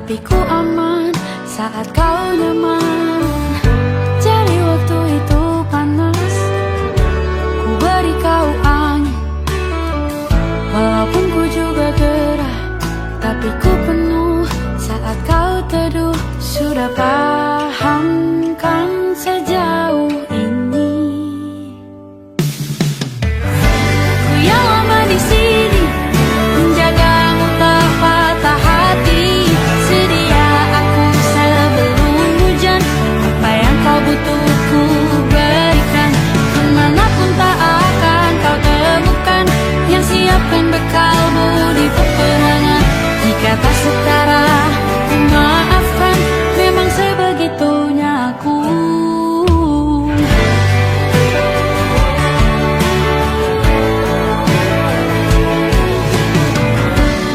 tapi ku aman saat kau nyaman. Jadi waktu itu panas, ku beri kau angin. Walaupun ku juga gerah, tapi ku penuh saat kau teduh. Sudah paham kan sejauh ini? Ku yang lama di sini, menjagamu tak patah hati. Sedia aku sebelum hujan, apa yang kau butuh ku berikan. Kemanapun tak akan kau temukan yang siapkan bekalmu di peperangan. Jika tak setara, ku maafkan, memang sebegitunya aku.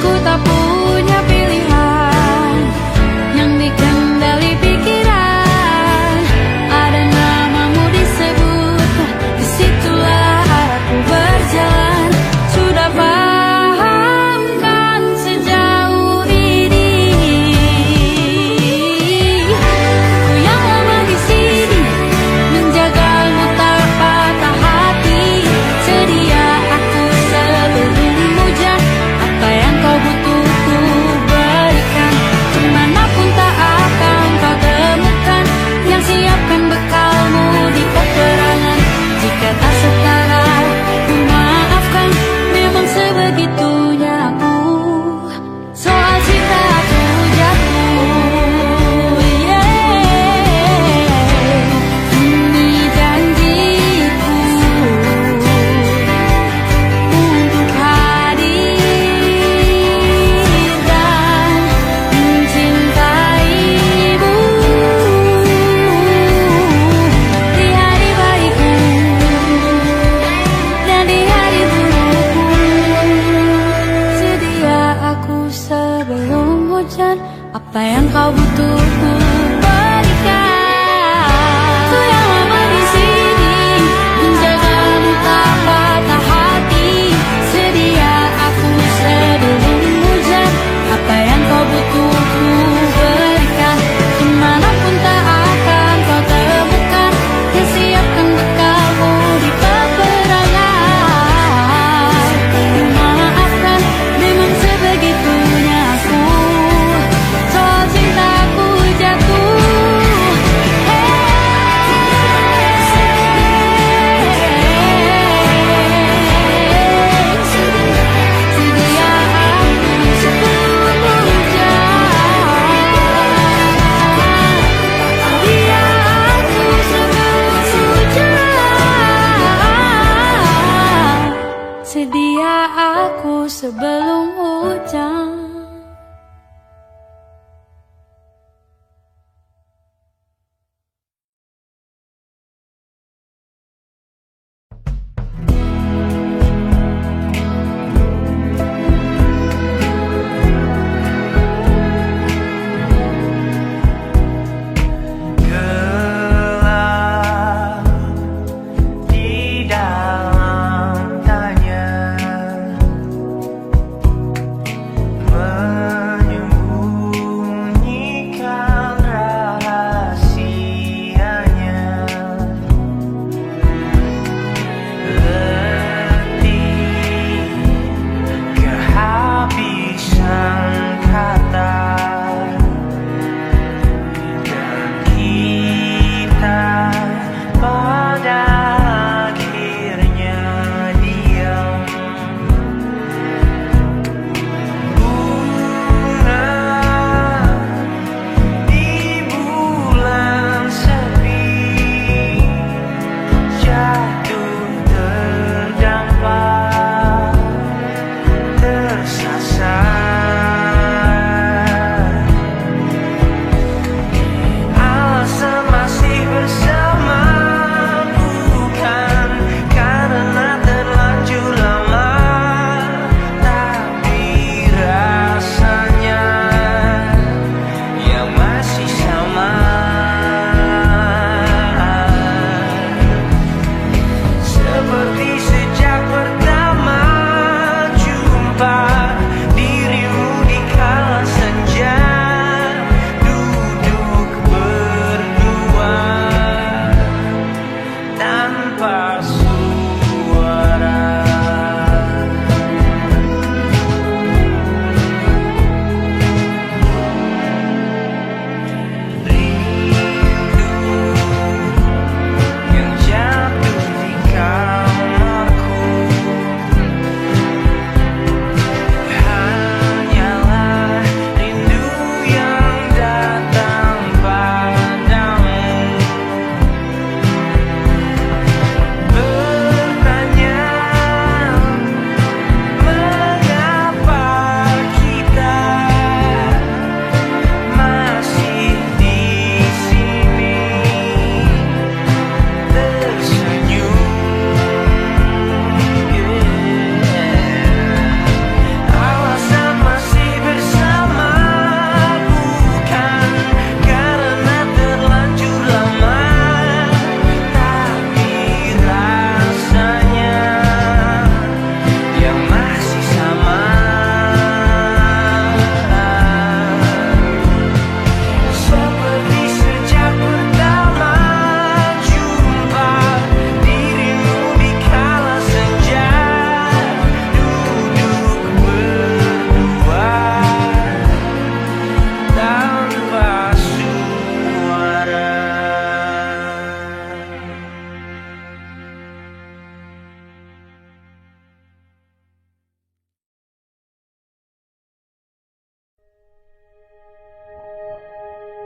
Ku tak punya pilihan yang dikendali pikiran. Ada namamu disebut, disitulah arahku berjalan. Sudah paham kan sejauh ini? Ku yang lama di sini, menjagamu tak patah hati. Sedia aku sebelum hujan, apa yang kau butuh ku berikan. Kemanapun tak akan kau temukan yang siapkan bekalmu di peperangan. Jika tak setara, ku maafkan, memang sebegitunya aku. Soal cinta aku jatuh, ini janjiku untuk hadir dan mencintaimu di hari baikku dan di hari burukku. Sedia aku sebelum hujan, apa yang kau butuh ku berikan. Ku yang lama di sini, menjagamu tak patah hati. Sedia aku sebelum hujan, apa yang kau butuh ku berikan. Kemanapun tak akan kau temukan yang siapkan bekalmu di peperangan. Ku maafkan, memang sebegitunya aku. Soal cintaku jatuh.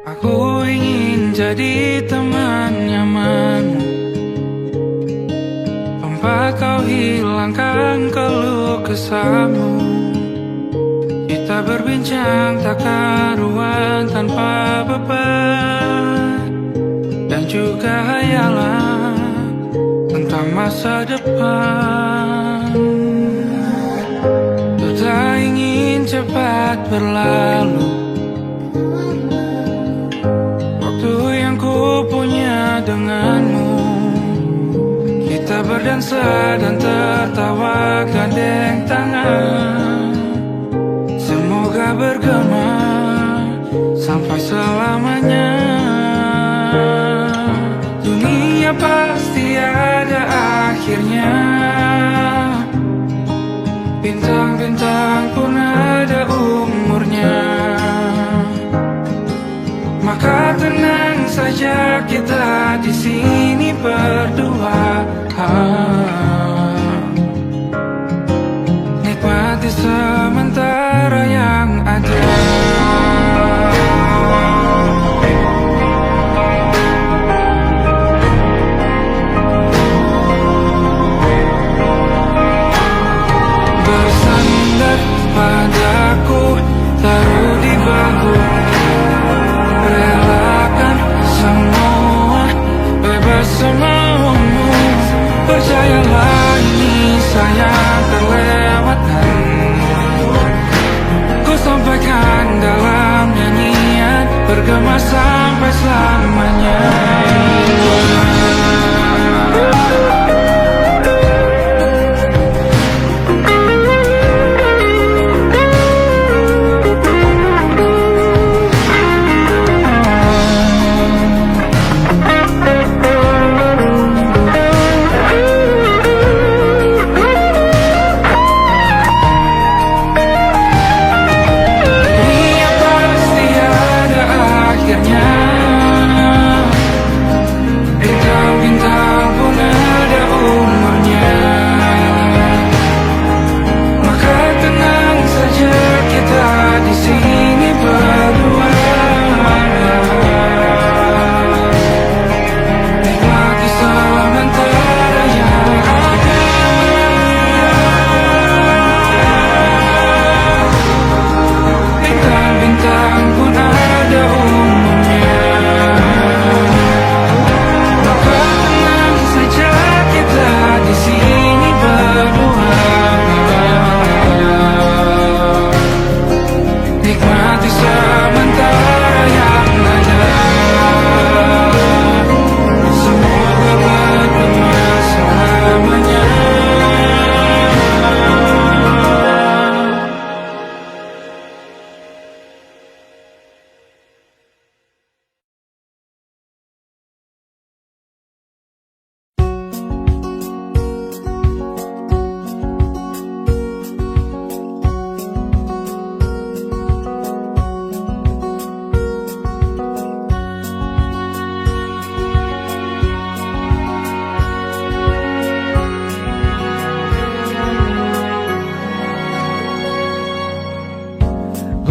Aku ingin jadi teman nyaman, tempat kau hilangkan keluh kesahmu. Kita berbincang tak karuan tanpa beban, dan juga hayalan tentang masa depan. Ku tak ingin cepat berlalu waktu yang ku punya denganmu. Kita berdansa dan tertawa gandeng tangan, semoga bergema sampai selamanya. Dunia pasti ada akhirnya, bintang-bintang pun ada umurnya. Maka tenang saja kita di sini berdua, nikmati sementara yang ada. Bersandar padaku, taruh di bahu, relakan semua, bebas semaumu. Percayalah ini sayang terlewatkan, ku sampaikan dalam nyanyian, bergema sampai selamanya.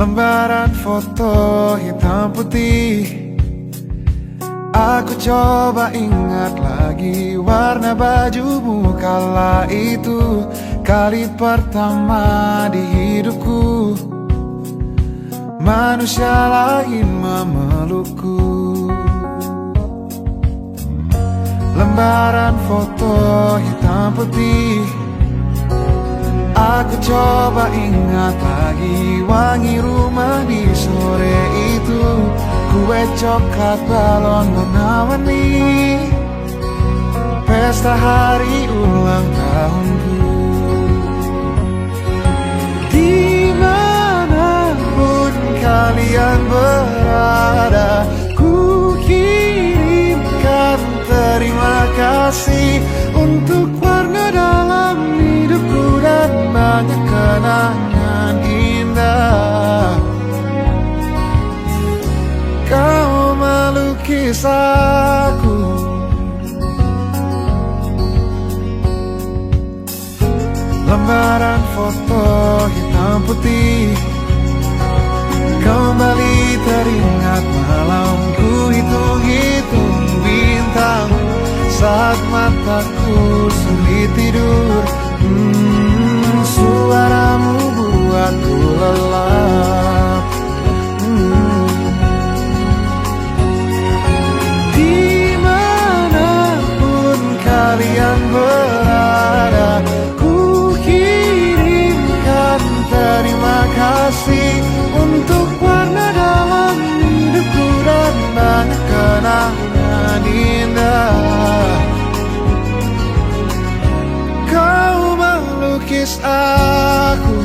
Lembaran foto hitam putih, aku coba ingat lagi warna bajumu kala itu. Kali pertama di hidupku, manusia lain memelukku. Lembaran foto hitam putih, aku coba ingat lagi wangi rumah di sore itu. Kue coklat, balon warna-warni, pesta hari ulang tahunku. Dimanapun kalian berada, ku kirimkan terima kasih untuk warna dalam hidupku dan banyak kenangan indah. Kau melukis aku, lembaran foto hitam putih, kembali teringat malam mataku sulit tidur. Suaramu buatku lelap. Dimanapun kalian berada, ku kirimkan terima kasih untuk warna dalam hidupku dan banyak kenangan indah. Kau melukis aku,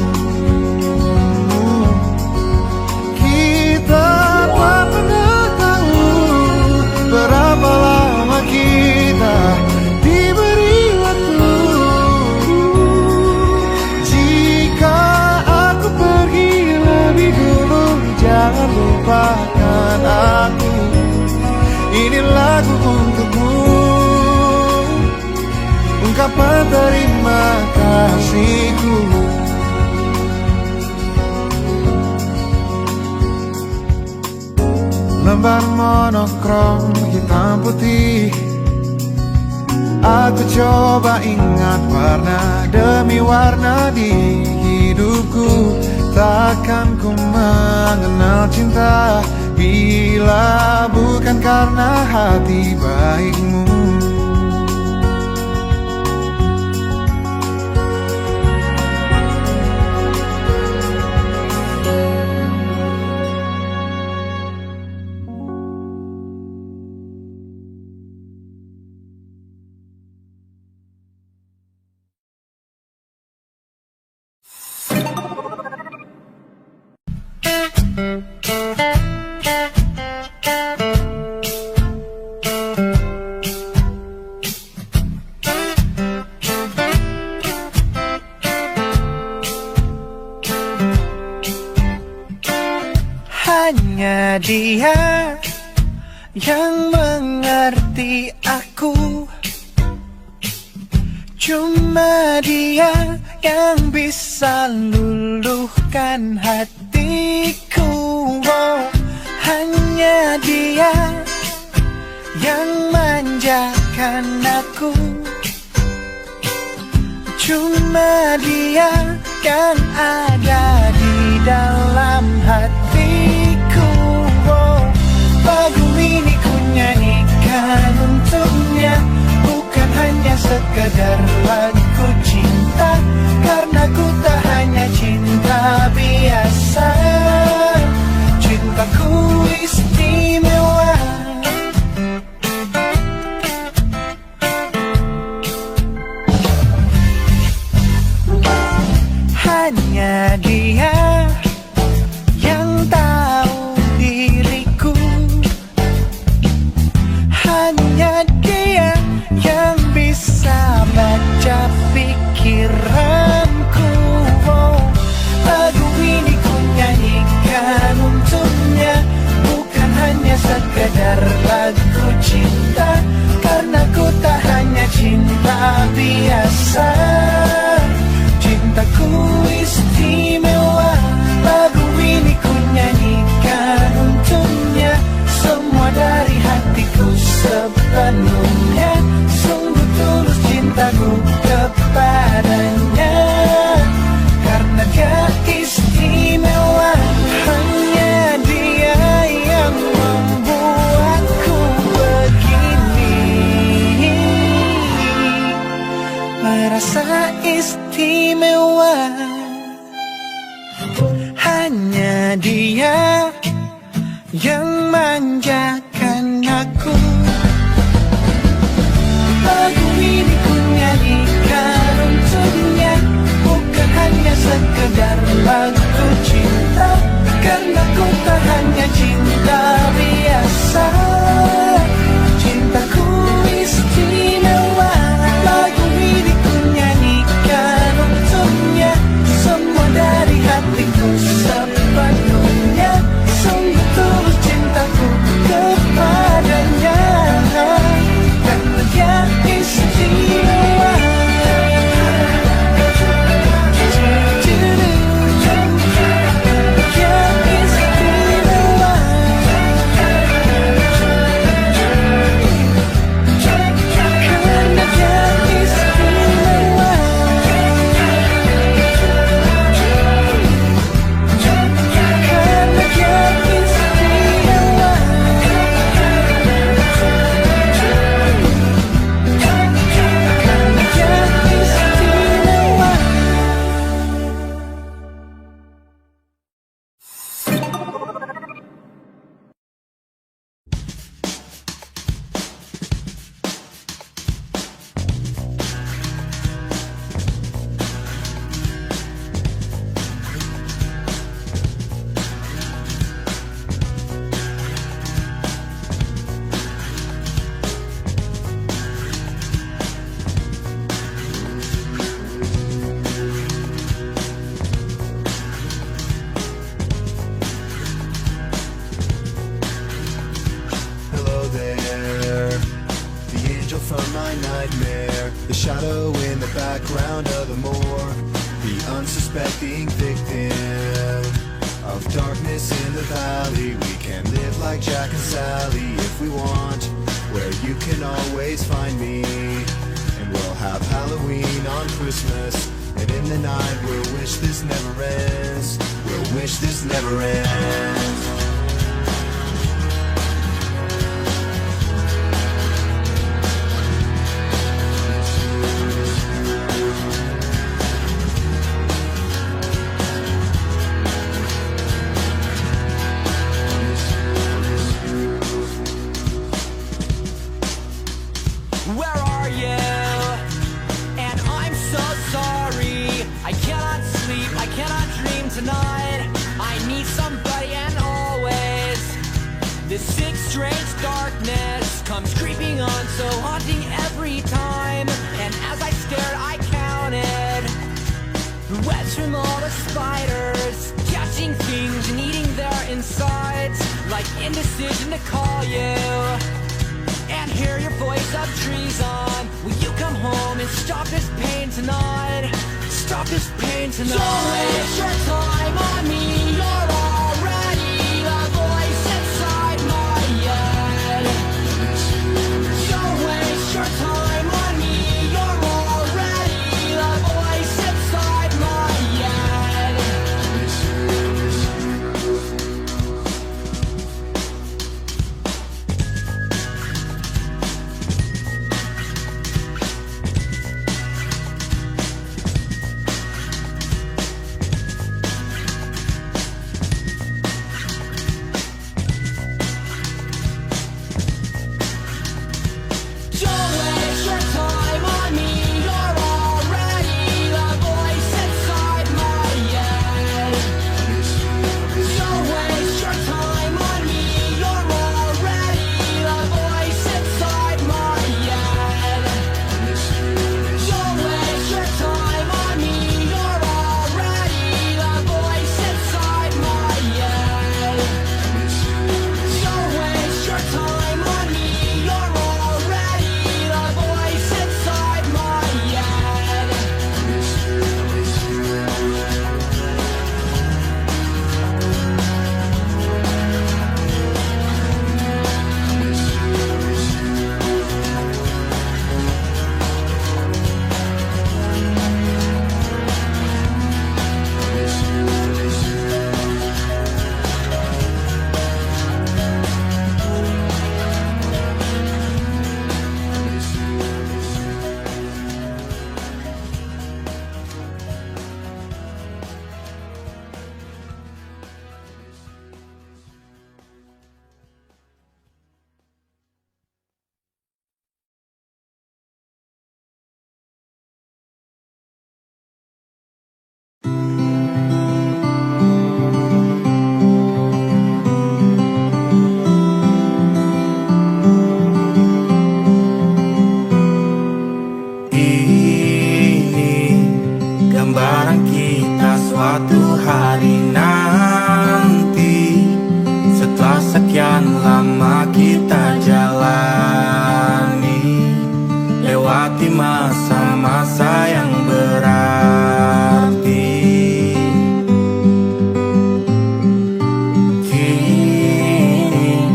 kita tak pernah tahu berapa lama kita diberi waktu. Jika aku pergi lebih dulu, jangan lupakan aku. Ini lagu untukmu, ungkapan terima kasihku. Lembar monokrom hitam putih, aku coba ingat warna demi warna di hidupku. Takkan ku mengenal cinta bila bukan karena hati baikmu. Hanya dia yang mengerti aku, cuma dia yang bisa luluhkan hatiku. Oh, hanya dia yang manjakan aku, cuma dia yang ada di dalam hatiku. Oh, lagu ini ku nyanyikan untuknya, bukan hanya sekedar lagu cinta, karena ku tak hanya cinta biasa. Cintaku istimewa. Hanya dia yang tahu diriku, hanya dia yang bisa baca pikiranku. Oh, lagu ini ku nyanyikan untuknya, bukan hanya sekedar lagu cinta, karena ku tak hanya cinta biasa. Cintaku istimewa. Lagu ini ku nyanyikan untuknya, semua dari hatiku sepenuhnya. Sungguh tulus cintaku kepadanya, karena dia istimewa. Hanya dia yang membuatku begini, merasa istimewa. Hanya dia yang manjakan aku. Lagu ini ku nyanyikan untuknya, bukan hanya sekedar lagu cinta, karena ku tak hanya cinta biasa. Cintaku istimewa. Lagu ini ku nyanyikan untuknya, semua dari hatiku sepenuhnya. Sungguh tulus cintaku kepadanya, karena dia istimewa. Dia istimewa. nightmare. The shadow in the background of the morgue, the unsuspecting victim of darkness in the valley. We can live like Jack and Sally if we want, where you can always find me. And we'll have Halloween on Christmas, and in the night we'll wish this never ends. We'll wish this never ends. Where are you? And I'm so sorry. I cannot sleep, I cannot dream tonight. I need somebody, and always this sick, strange darkness comes creeping on, so haunting every time. And as I stared, I counted the webs from all the spiders, catching things and eating their insides, like indecision to call you and hear your voice of treason. Will you come home and stop this pain tonight? Stop this pain tonight. Don't waste your time on me. You're already the voice inside my head. Don't waste your time on me. You're already the voice inside my head. Don't waste your time on me. You're already the voice inside my head. Don't waste your time on me. You're already the voice inside my head. Don't waste your time on me. You're already the voice inside my head. Don't waste your time on me. You're already the voice inside my head. Ini gambaran kita suatu hari nanti, setelah sekian lama kita jalani, lewati masa-masa yang berarti. Kini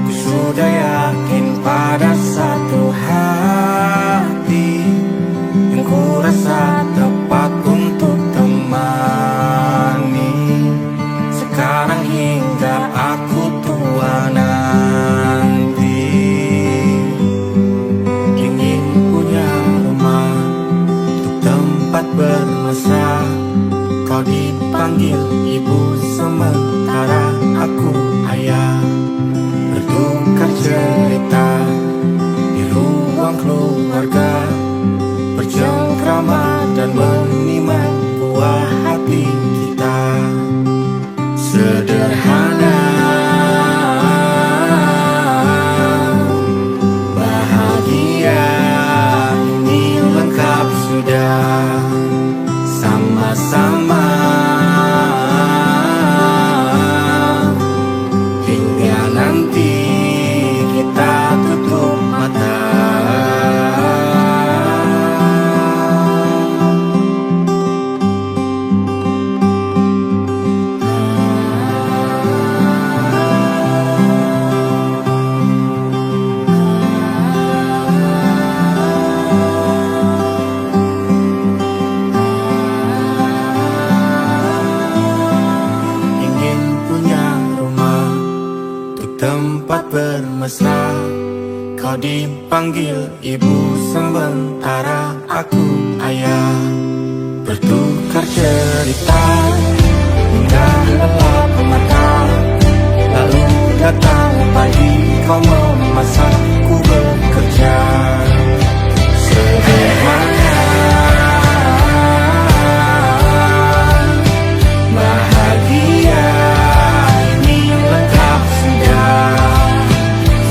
ku sudah yakin pada satu hati yang ku rasa tepat untuk temani, sekarang hingga aku tua nanti. Ingin punya rumah untuk tempat bermesra, kau dipanggil ibu sementara aku ayah, bertukar cerita di ruang keluarga, bercengkrama dan menimang buah hati kita. Sederhana, bahagia, ini lengkap sudah. Sama-sama hingga nanti kita tutup mata. tempat bermesra. Kau dipanggil ibu sementara aku ayah. Bertukar cerita hingga lelap mata. Lalu datang pagi kau memasak, ku bekerja. Sederhana, bahagia ini lengkap sudah.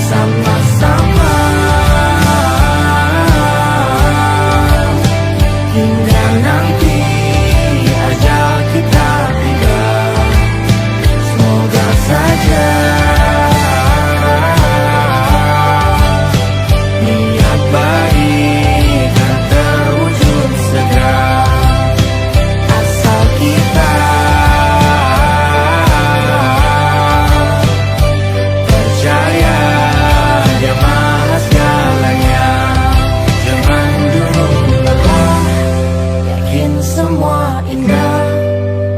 Sama-sama hingga nanti ajal kita tiba. Semoga saja niat baik dan terwujud segera. Asal kita percaya Dia Maha segalanya. Jangan dulu lelah, yakin semua indah.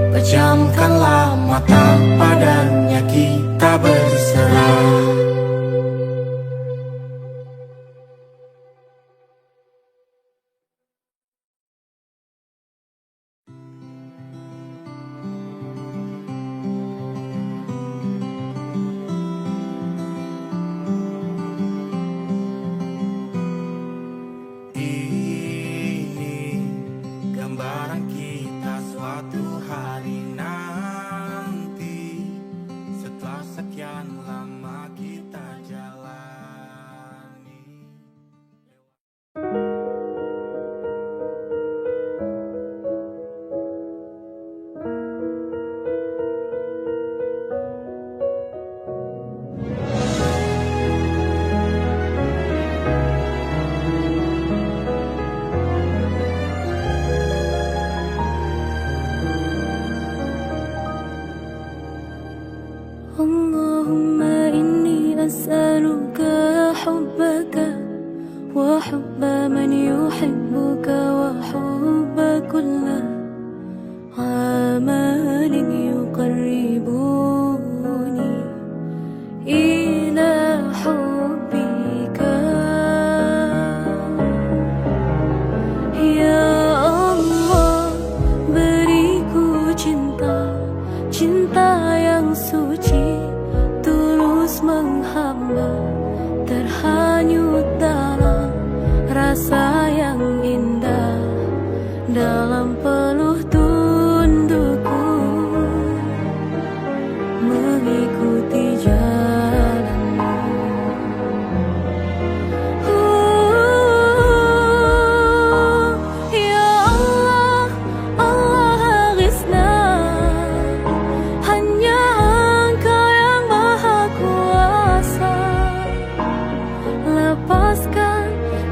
Pejamkanlah mata, padanya kita berserah. Ini gambaran kita suatu hari nanti, setelah sekian lama kita jalani. Allahumma inni as'aluka hubbaka wa hubba man yuhibbuka wa hubba kulla amalin yuqarribuni ila hubbika. Ya Allah, beriku cinta, cinta yang suci, tulus menghamba, terhanyut dalam rasa yang indah, dalam peluh tundukku mengikuti jalanmu. Ya Allah, Allah aghithna, hanya Engkau yang maha kuasa. Lepaskan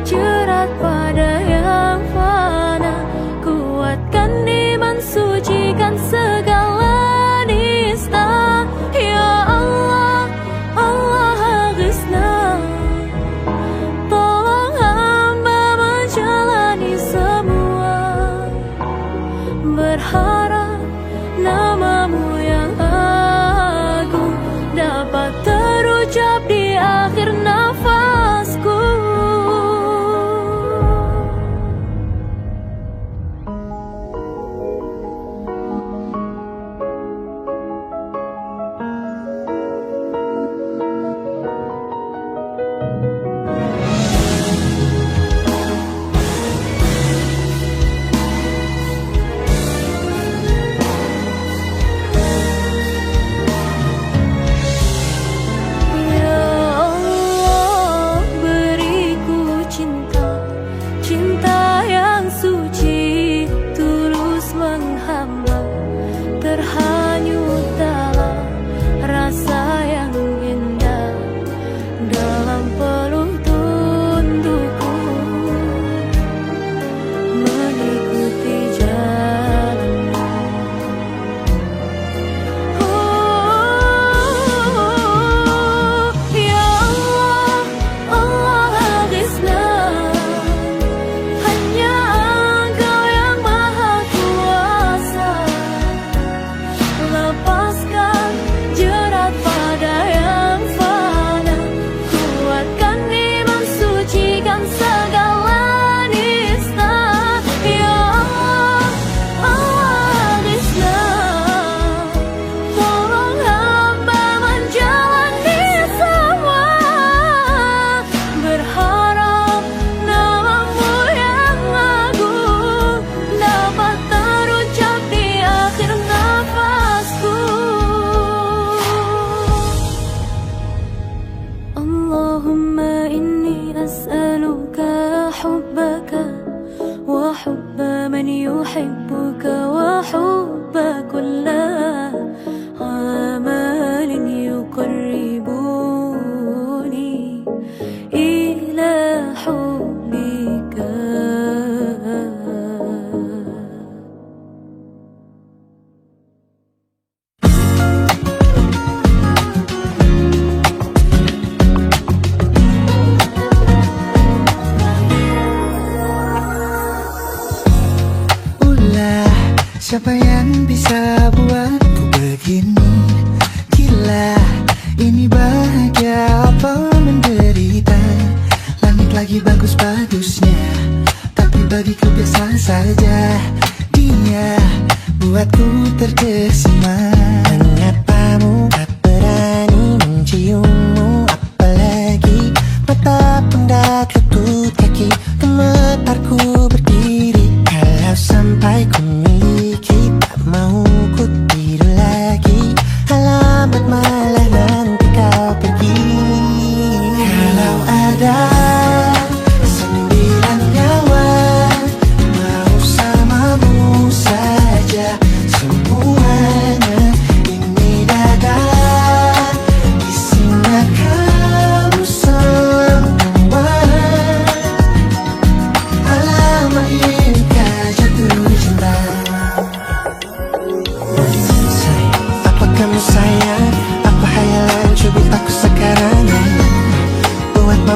jerat pada yang fana, kuatkan iman, sucikan segala nista. Ya Allah, Allah aghithna, tolong hamba menjalani semua, berharap namamu yang agung dapat terucap di akhir nafasku. Ya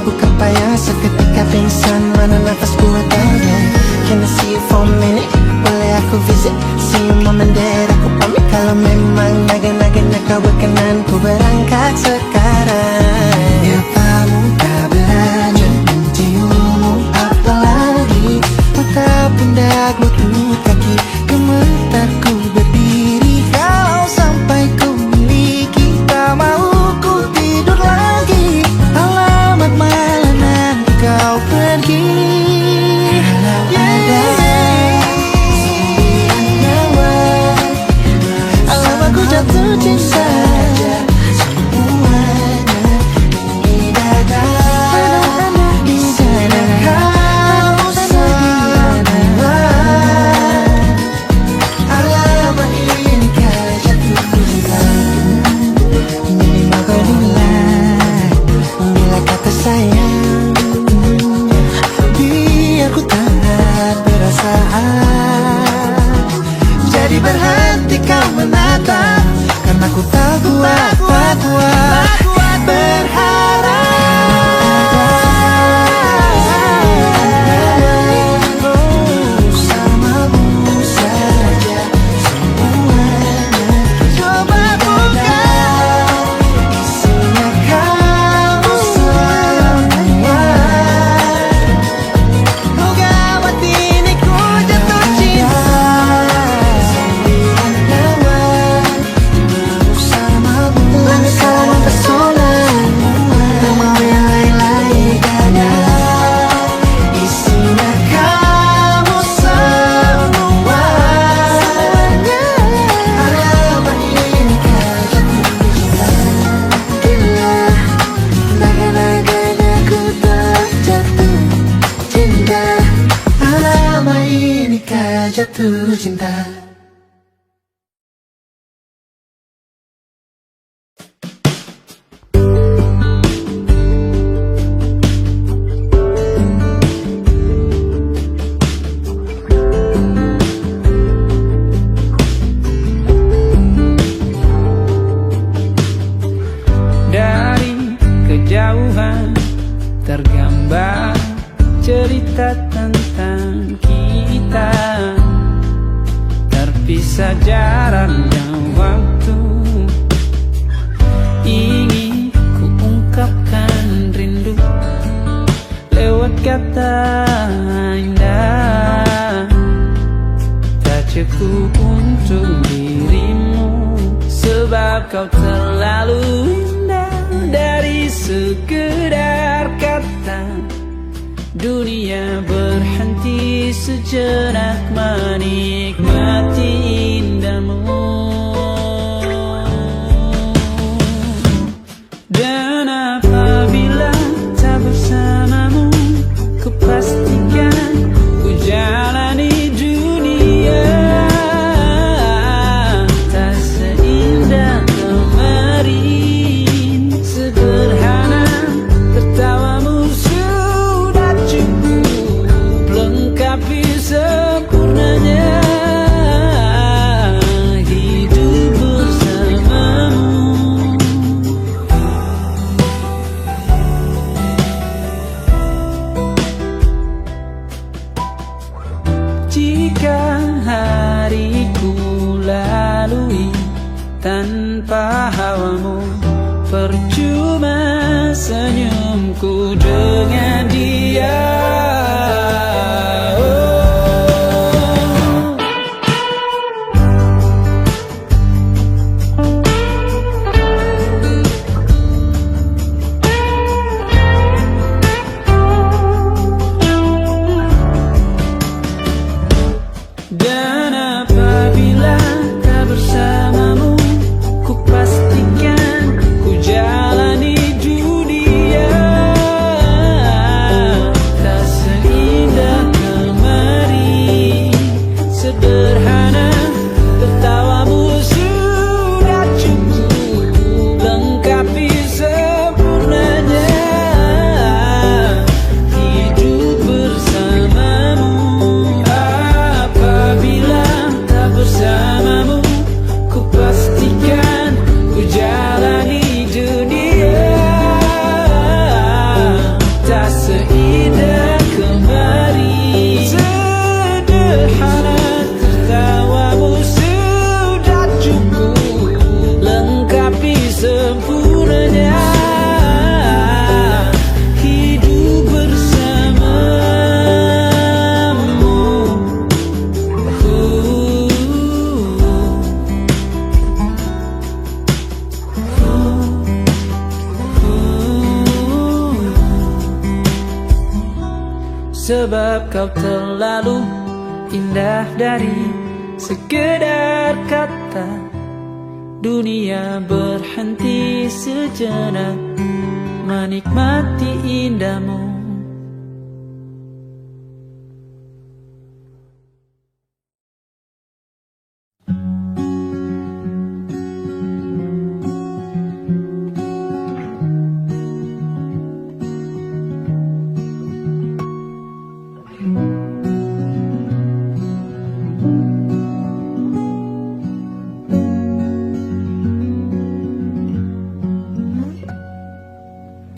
bukan payah, seketika pingsan, mana nafasku adanya. Can I see you for a minute? Boleh aku visit? See you mom and dad, aku pamit kalau memang naga-naganya kau berkenan. Ku berangkat sekarang. Apa muka berani menciummu, apalagi mata pindah lutut kaki, gemetar ku berdiri. Kalau sampai ku miliki, tak mau ku tidur lagi. Alamat mana nanti kau pergi. Alamat ku jatuh cinta, semuanya ini dada. Di sana kau semua. Alamat ini kau jatuh cinta. Minimal kau nilai bila kata sayang. Biar ku tak perasaan. Jadi berhenti kau menatap, karena ku tak kuat berharap. Bersamamu saja semuanya. Coba buka, isinya kamu semua. Oh gawat ini ku jatuh cinta. Sembilan kawan bersamamu, bersama pesona. Tak mau yang lain-lain ada. Isinya kamu semua. Alamat ini kau jatuh cinta. Gila, naga-naganya ku tak jatuh cinta. Alamat ini kau jatuh cinta. Dari kejauhan tergambar cerita tentang kita, terpisah jarak dan waktu. Ingin ku ungkapkan rindu lewat kata indah, tak cukup untuk dirimu, sebab kau terlalu indah. Dari sekedar kata, dunia berhenti sejenak menikmati indahmu. Dan apabila tak bersamamu, ku pastikan ku jalani dunia tak seindah kemarin. Sederhana, tertawamu sudah cukup lengkapi sempurnanya hidup bersamamu. Jika hariku lalui tanpa hawamu, percuma senyumku dengan dia. Dan apabila tak bersamamu, ku pastikan ku jalani dunia sebab kau terlalu indah dari sekedar kata. Dunia berhenti sejenak menikmati indahmu.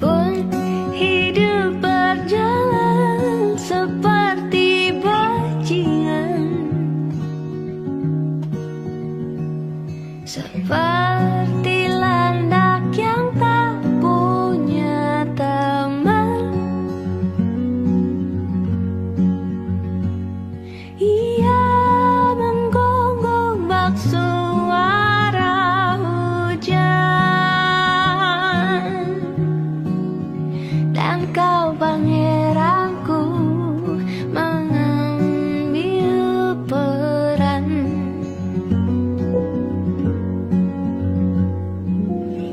Pun hidup berjalan seperti bajingan, seperti landak yang tak punya teman. Ia menggonggong bak suara hujan, dan kau pangeranku mengambil peran.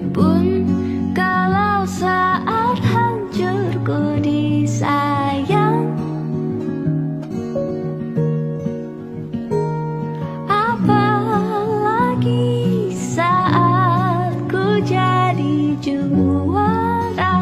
Pun kalau saat hancurku disayang, apalagi saat ku jadi juara.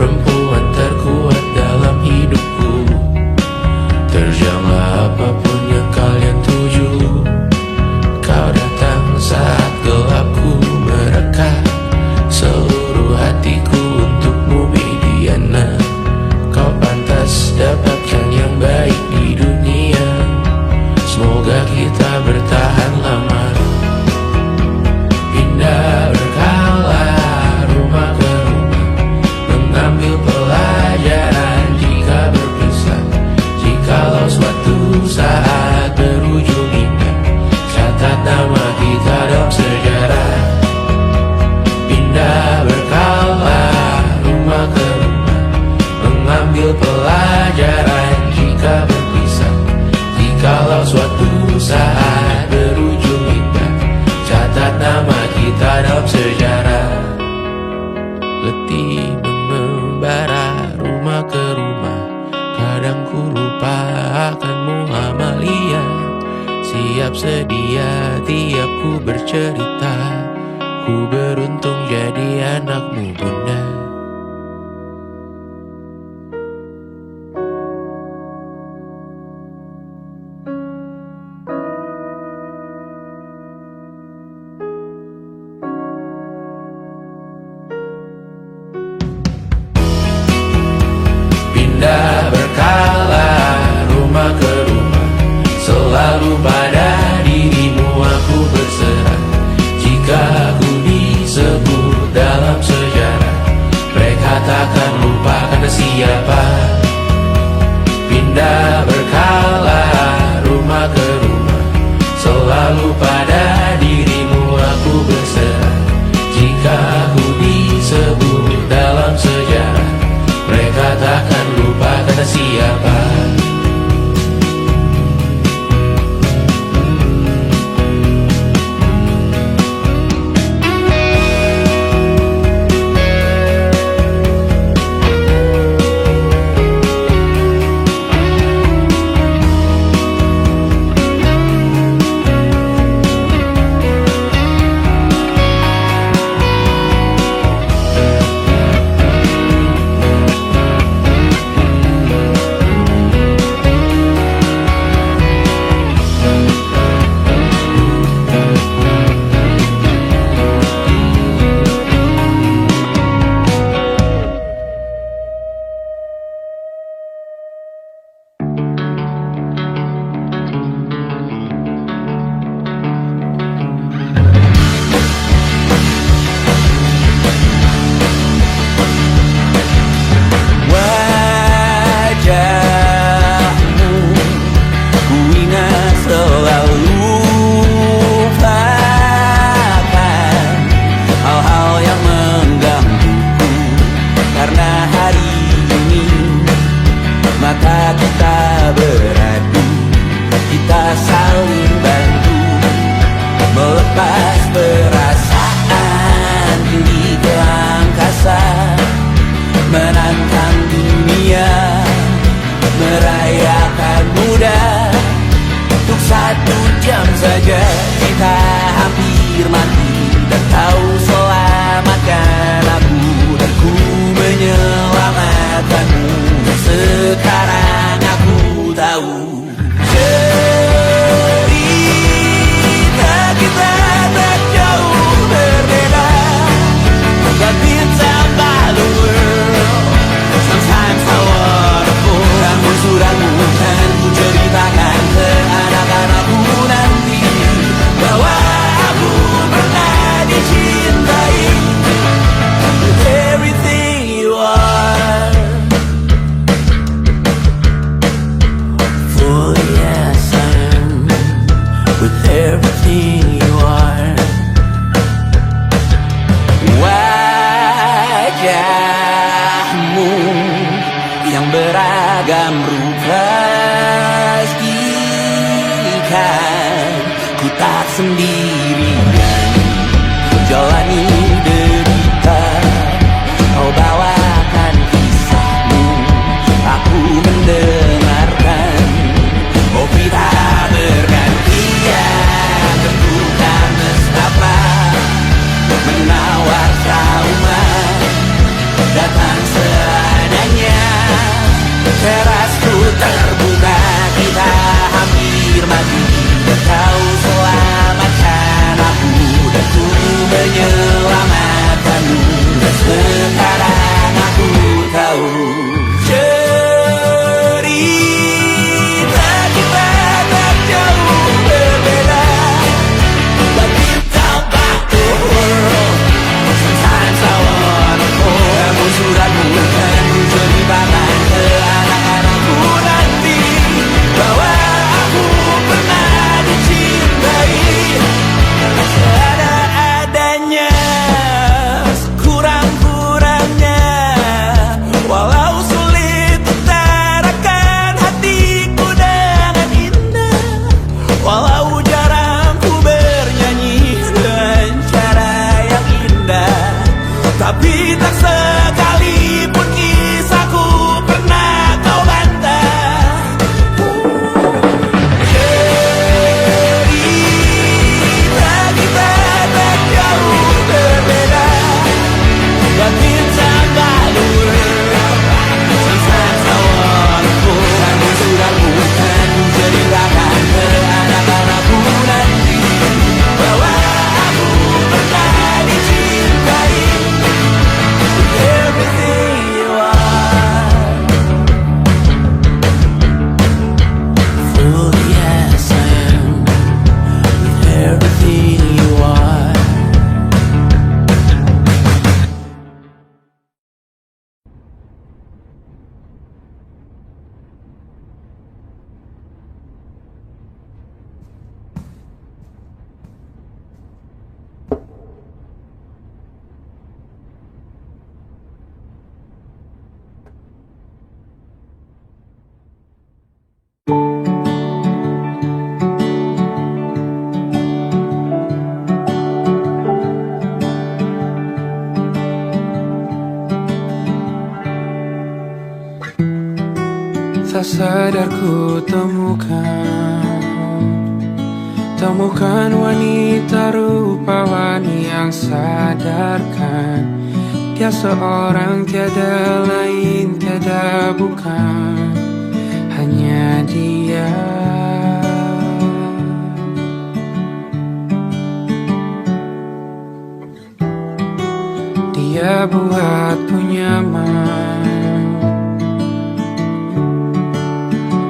perempuan terkuat dalam hidupku. Terjanglah apapun yang kalian tuju. Kau datang saat gelapku merekah seluruh hatiku untukmu, Mediana. Kau pantas dapatkan yang baik di dunia. Semoga kita bertahan lama. Pindah berkala rumah ke rumah, mengambil pelajaran jika berpisah. Jikalau suatu saat berujung indah, catat nama kita dalam sejarah. Pindah berkala rumah ke rumah, mengambil pelajaran jika berpisah. Jikalau suatu saat berujung indah, catat nama kita dalam sejarah. Letih mengembara rumah ke rumah, kadang ku lupa akanmu, Amalia. Siap sedia tiap ku bercerita, ku beruntung jadi anakmu, Bunda. Pindah berkala rumah ke rumah, selalu pada dirimu aku berserah. Jika aku disebut dalam sejarah, mereka takkan lupa karena siapa. Pindah berkala rumah ke rumah, selalu pada dirimu aku berserah. Jika aku disebut dalam sejarah, mereka takkan lupa kata siapa. Menawar trauma datang mati dan kau selamatkan aku, dan ku menyelamatkanmu. Dan sekarang aku tahu cerita kita tak jauh berbeda, but deep down by the world sometimes I wanna call. Kamu sudah bukan ceritakan ke anak-anakku nanti bahwa aku pernah dicintai seadanya, sekurang-kurangnya. Walau sulit utarakan hatiku dengan indah, walau jarang ku bernyanyi dengan cara yang indah, tapi tak sekalipun kisahku pernah kau bantah. Cerita kita tak jauh berbeda, but it's about the world sometimes I wanna pull. Kamu sudah bukan ceritakan ke anak-anakku nanti bahwa aku pernah dicintai. Everything you are, fully as I am, with everything you are. Tak sadar ku temukan wanita rupawan yang sadarkan dia seorang, tiada lain, tiada bukan, hanya dia. Dia buatku nyaman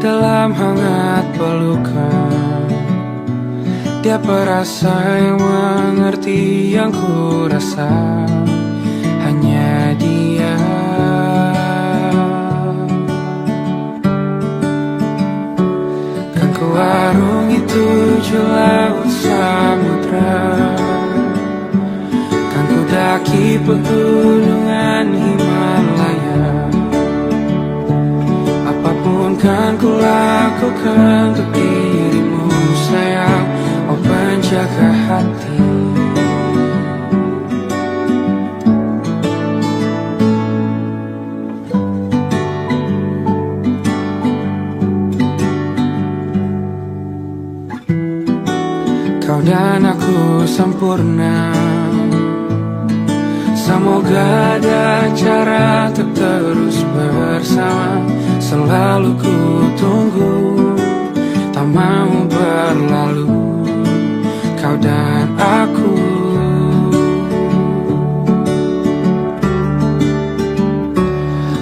dalam hangat pelukan. Dia perasa yang mengerti yang ku rasa, hanya dia. Kan ku arungi 7 laut samudra, kan ku daki pegunungan Himalaya. Apapun kan ku lakukan untuk dirimu sayang, oh penjaga hati. Kau dan aku sempurna, semoga ada cara untuk terus bersama. Selalu ku tunggu, tak mau berlalu, kau dan aku.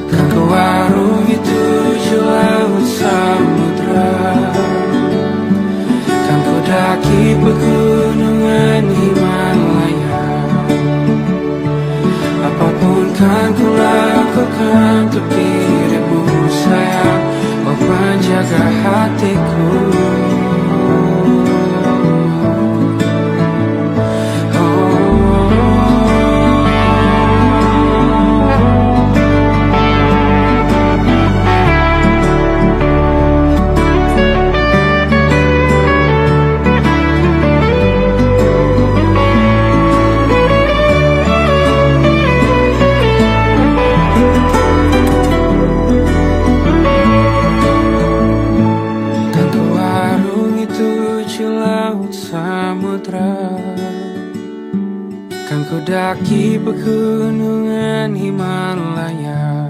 Kan ku arungi 7 laut samudra, kan ku daki pegunungan Himalaya. Apapun kan ku lakukan untuk dirimu sayang, oh penjaga hatiku. Kan ku daki pegunungan Himalaya.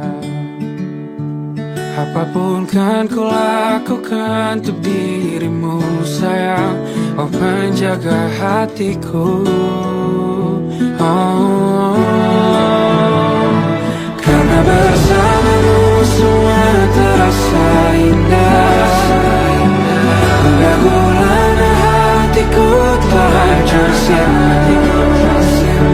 Apapun kan ku lakukan untuk dirimu sayang, oh penjaga hatiku. Oh, karena bersamamu semua terasa indah. Hingga gulana hatiku telah hancur sia-sia.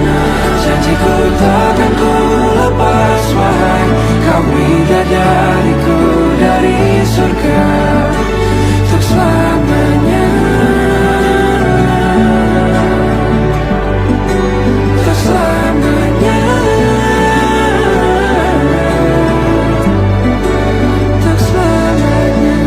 Janjiku takkan ku lepas wahai kau bidadariku dari surga untuk selamanya. Untuk selamanya. Untuk selamanya.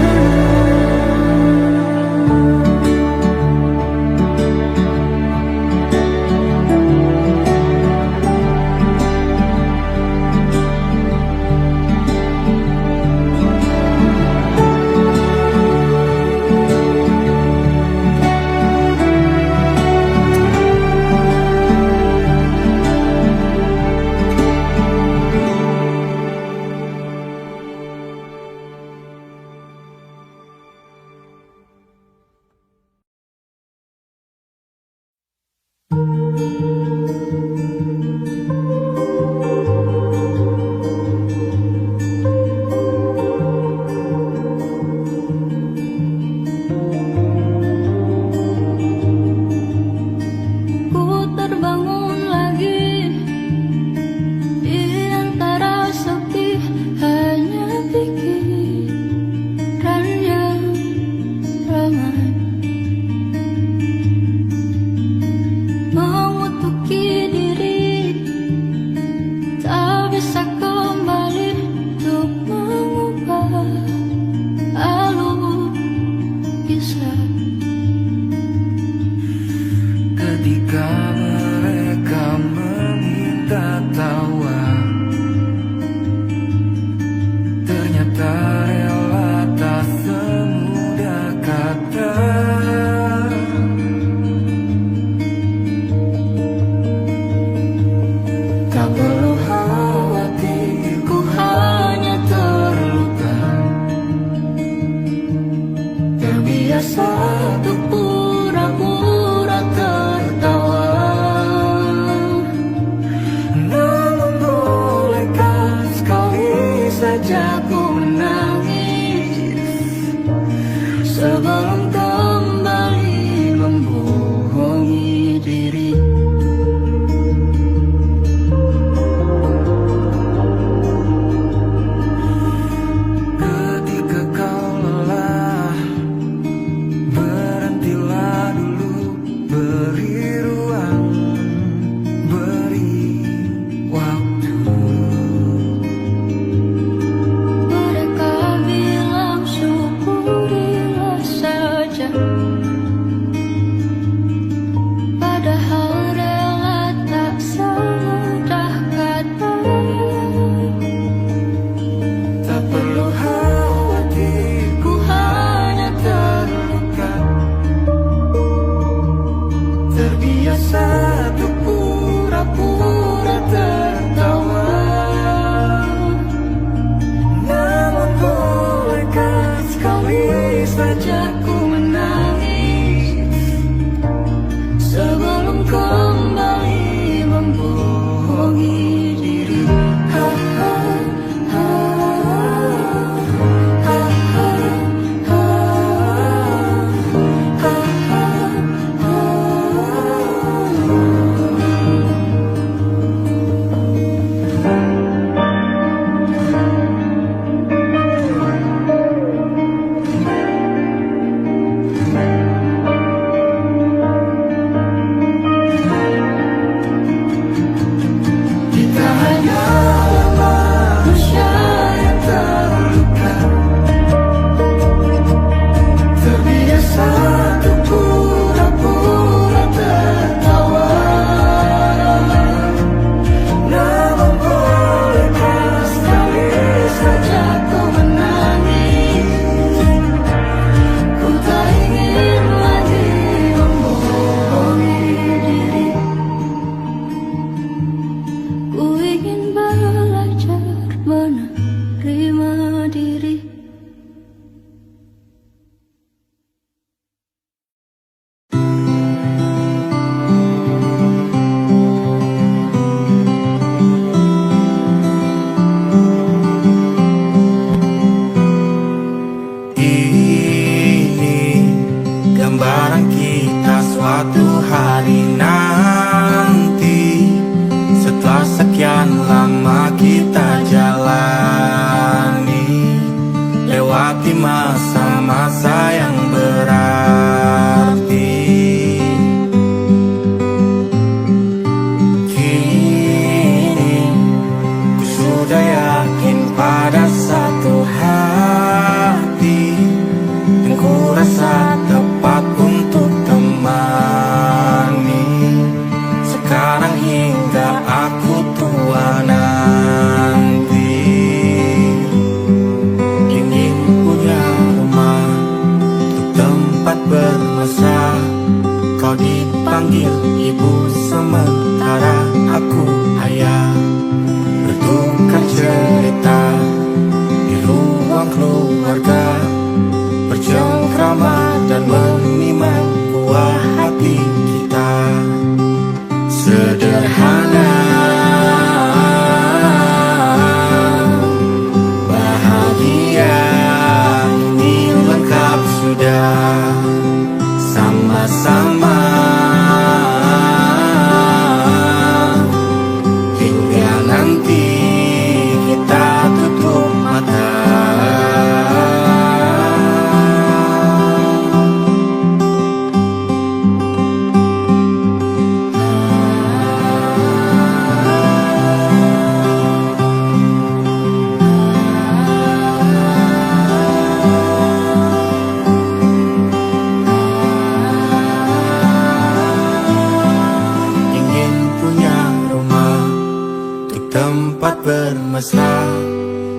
bermesra.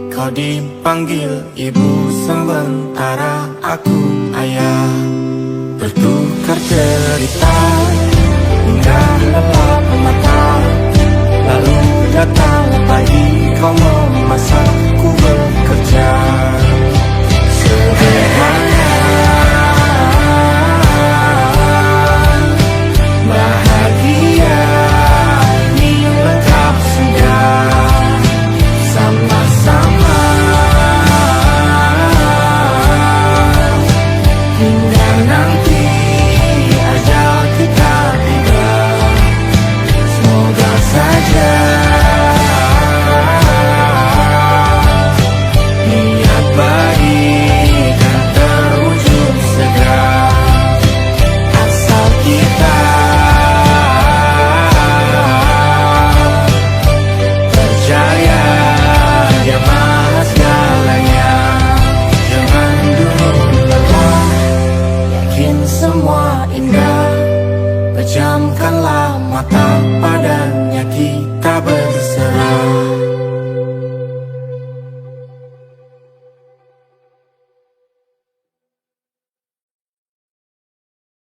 Kau dipanggil ibu sementara aku ayah. Bertukar cerita hingga lelap mata. Lalu datang pagi kau memasak, ku bekerja. Sederhana, bahagia ini lengkap sudah. Sama-sama hingga nanti ajal kita tiba. Semoga saja niat baik kan terwujud segera. Asal kita percaya Dia Maha segalanya. Jangan dulu lelah, yakin semua indah. Pejamkanlah mata pada